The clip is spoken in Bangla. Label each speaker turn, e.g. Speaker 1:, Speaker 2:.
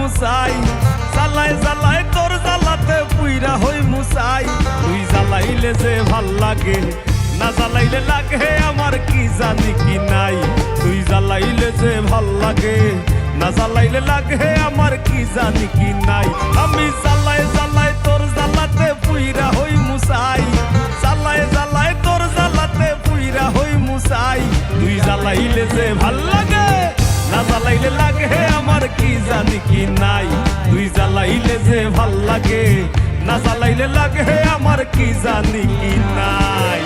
Speaker 1: মুসাই জ্বালায় জ্বালায় তোর জ্বালাতে পুইরা হই মুসাই তুই জ্বালাইলে যে ভাল লাগে না জ্বালাইলে লাগে আমার কি জানি কি নাই তুই জ্বালাইলে যে ভাল লাগে না জ্বালাইলে লাগে আমার কি জানি কি নাই আমি জ্বালায় জ্বালায় তোর জ্বালাতে পুইরা হই মুসাই জ্বালায় জ্বালায় তোর জ্বালাতে পুইরা হই মুসাই তুই জ্বালাইলে যে ভাল লাগে না জ্বালাইলে লাগে আমার কি জানি কি নাই তুই জ্বালাইলে যে ভাল লাগে না জ্বালাইলে লাগে আমার কি জানি কি নাই।